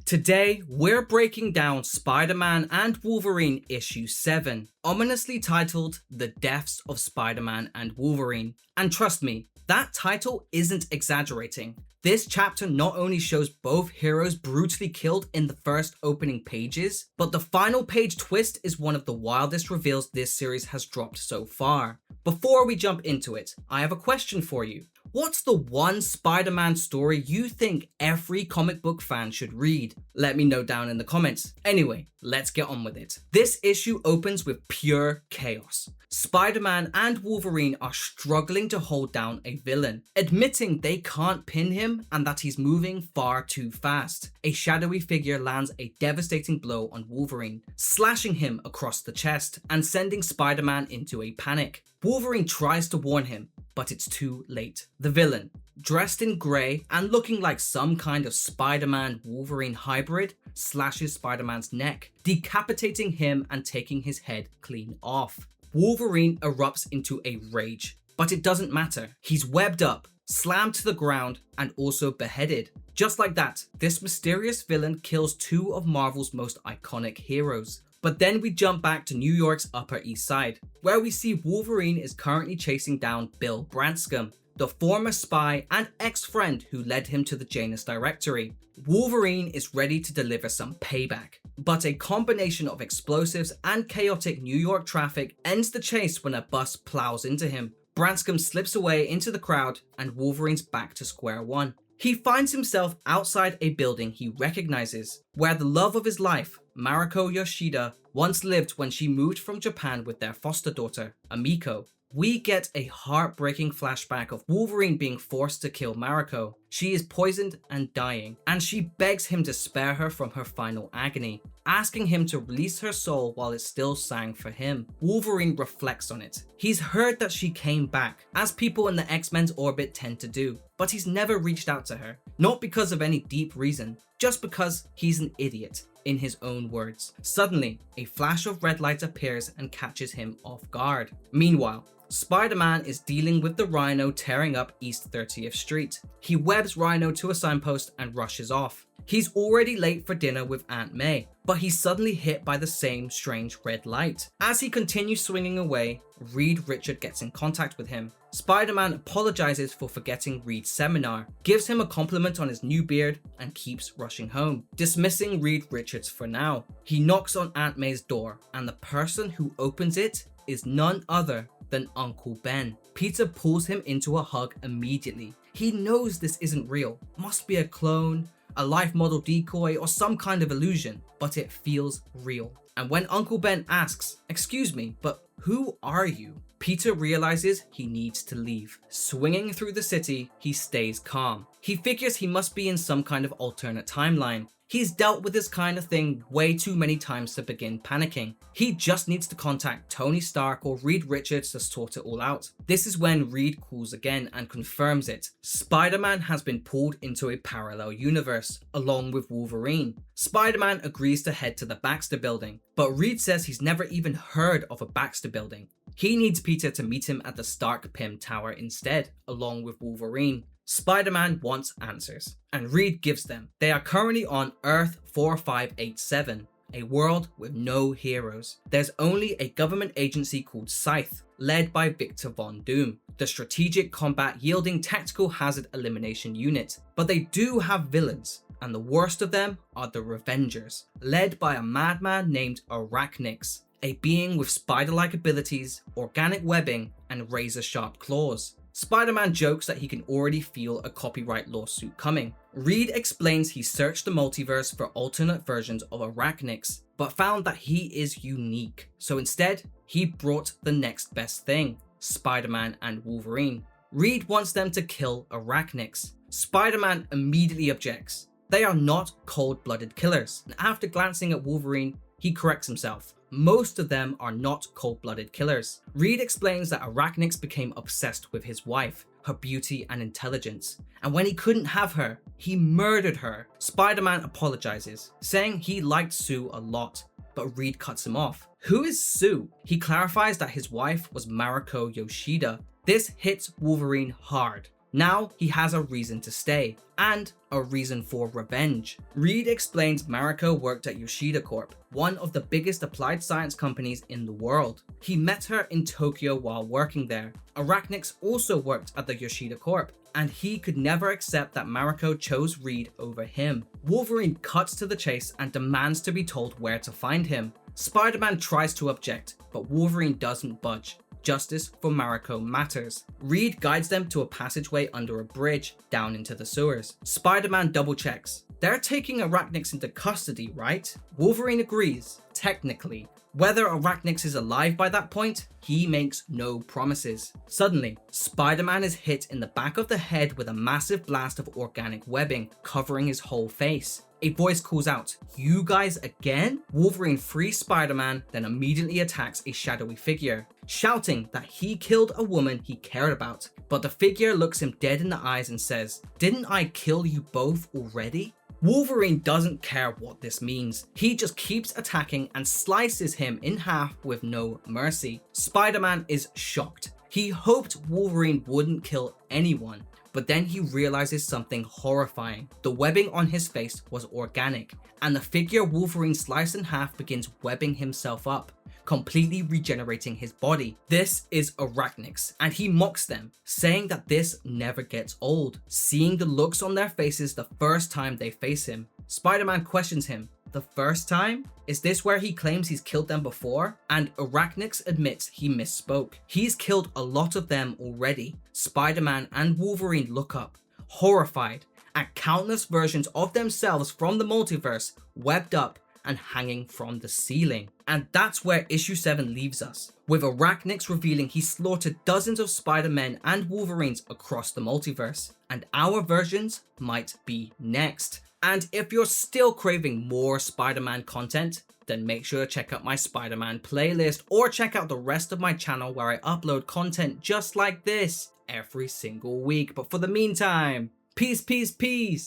Today, we're breaking down Spider-Man and Wolverine issue 7, ominously titled The Deaths of Spider-Man and Wolverine. And trust me, that title isn't exaggerating. This chapter not only shows both heroes brutally killed in the first opening pages, but the final page twist is one of the wildest reveals this series has dropped so far. Before we jump into it, I have a question for you. What's the one Spider-Man story you think every comic book fan should read? Let me know down in the comments. Anyway, let's get on with it. This issue opens with pure chaos. Spider-Man and Wolverine are struggling to hold down a villain, admitting they can't pin him and that he's moving far too fast. A shadowy figure lands a devastating blow on Wolverine, slashing him across the chest and sending Spider-Man into a panic. Wolverine tries to warn him, but it's too late. The villain, dressed in grey and looking like some kind of Spider-Man Wolverine hybrid, slashes Spider-Man's neck, decapitating him and taking his head clean off. Wolverine erupts into a rage, but it doesn't matter. He's webbed up, slammed to the ground, and also beheaded. Just like that, this mysterious villain kills two of Marvel's most iconic heroes. But then we jump back to New York's Upper East Side, where we see Wolverine is currently chasing down Bill Branscome, the former spy and ex-friend who led him to the Janus Directory. Wolverine is ready to deliver some payback, but a combination of explosives and chaotic New York traffic ends the chase when a bus plows into him. Branscome slips away into the crowd and Wolverine's back to square one. He finds himself outside a building he recognizes, where the love of his life, Mariko Yoshida, once lived when she moved from Japan with their foster daughter, Amiko. We get a heartbreaking flashback of Wolverine being forced to kill Mariko. She is poisoned and dying, and she begs him to spare her from her final agony, asking him to release her soul while it still sang for him. Wolverine reflects on it. He's heard that she came back, as people in the X-Men's orbit tend to do, but he's never reached out to her, not because of any deep reason, just because he's an idiot, in his own words. Suddenly, a flash of red light appears and catches him off guard. Meanwhile, Spider-Man is dealing with the Rhino tearing up East 30th Street. He webs Rhino to a signpost and rushes off. He's already late for dinner with Aunt May, but he's suddenly hit by the same strange red light. As he continues swinging away, Reed Richards gets in contact with him. Spider-Man apologizes for forgetting Reed's seminar, gives him a compliment on his new beard, and keeps rushing home, dismissing Reed Richards for now. He knocks on Aunt May's door, and the person who opens it is none other than Uncle Ben. Peter pulls him into a hug immediately. He knows this isn't real, must be a clone, a life model decoy, or some kind of illusion, but it feels real. And when Uncle Ben asks, "Excuse me, but who are you?" Peter realizes he needs to leave. Swinging through the city, he stays calm. He figures he must be in some kind of alternate timeline. He's dealt with this kind of thing way too many times to begin panicking. He just needs to contact Tony Stark or Reed Richards to sort it all out. This is when Reed calls again and confirms it. Spider-Man has been pulled into a parallel universe, along with Wolverine. Spider-Man agrees to head to the Baxter Building, but Reed says he's never even heard of a Baxter Building. He needs Peter to meet him at the Stark Pym Tower instead, along with Wolverine. Spider-Man wants answers, and Reed gives them. They are currently on Earth 4587, a world with no heroes. There's only a government agency called Scythe, led by Victor Von Doom, the strategic combat yielding tactical hazard elimination unit. But they do have villains, and the worst of them are the Revengers, led by a madman named Arachnix, a being with spider-like abilities, organic webbing, and razor-sharp claws. Spider-Man jokes that he can already feel a copyright lawsuit coming. Reed explains he searched the multiverse for alternate versions of Arachnix, but found that he is unique. So instead, he brought the next best thing, Spider-Man and Wolverine. Reed wants them to kill Arachnix. Spider-Man immediately objects. They are not cold-blooded killers, and after glancing at Wolverine, he corrects himself. Most of them are not cold-blooded killers. Reed explains that Arachnix became obsessed with his wife, her beauty and intelligence, and when he couldn't have her, he murdered her. Spider-Man apologizes, saying he liked Sue a lot, but Reed cuts him off. Who is Sue? He clarifies that his wife was Mariko Yoshida. This hits Wolverine hard. Now he has a reason to stay, and a reason for revenge. Reed explains Mariko worked at Yoshida Corp, one of the biggest applied science companies in the world. He met her in Tokyo while working there. Arachnix also worked at the Yoshida Corp, and he could never accept that Mariko chose Reed over him. Wolverine cuts to the chase and demands to be told where to find him. Spider-Man tries to object, but Wolverine doesn't budge. Justice for Mariko matters. Reed guides them to a passageway under a bridge down into the sewers. Spider-Man double checks. They're taking Arachnix into custody, right? Wolverine agrees, technically. Whether Arachnix is alive by that point, he makes no promises. Suddenly, Spider-Man is hit in the back of the head with a massive blast of organic webbing, covering his whole face. A voice calls out, "You guys again?" Wolverine frees Spider-Man, then immediately attacks a shadowy figure, shouting that he killed a woman he cared about. But the figure looks him dead in the eyes and says, "Didn't I kill you both already?" Wolverine doesn't care what this means. He just keeps attacking and slices him in half with no mercy. Spider-Man is shocked. He hoped Wolverine wouldn't kill anyone, but then he realizes something horrifying. The webbing on his face was organic, and the figure Wolverine sliced in half begins webbing himself up, completely regenerating his body. This is Arachnix, and he mocks them, saying that this never gets old, seeing the looks on their faces the first time they face him. Spider-Man questions him, "The first time? Is this where he claims he's killed them before?" And Arachnix admits he misspoke. He's killed a lot of them already. Spider-Man and Wolverine look up, horrified, at countless versions of themselves from the multiverse webbed up and hanging from the ceiling. And that's where issue 7 leaves us, with Arachnix revealing he slaughtered dozens of Spider-Men and Wolverines across the multiverse, and our versions might be next. And if you're still craving more Spider-Man content, then make sure to check out my Spider-Man playlist, or check out the rest of my channel where I upload content just like this every single week. But for the meantime, peace, peace, peace!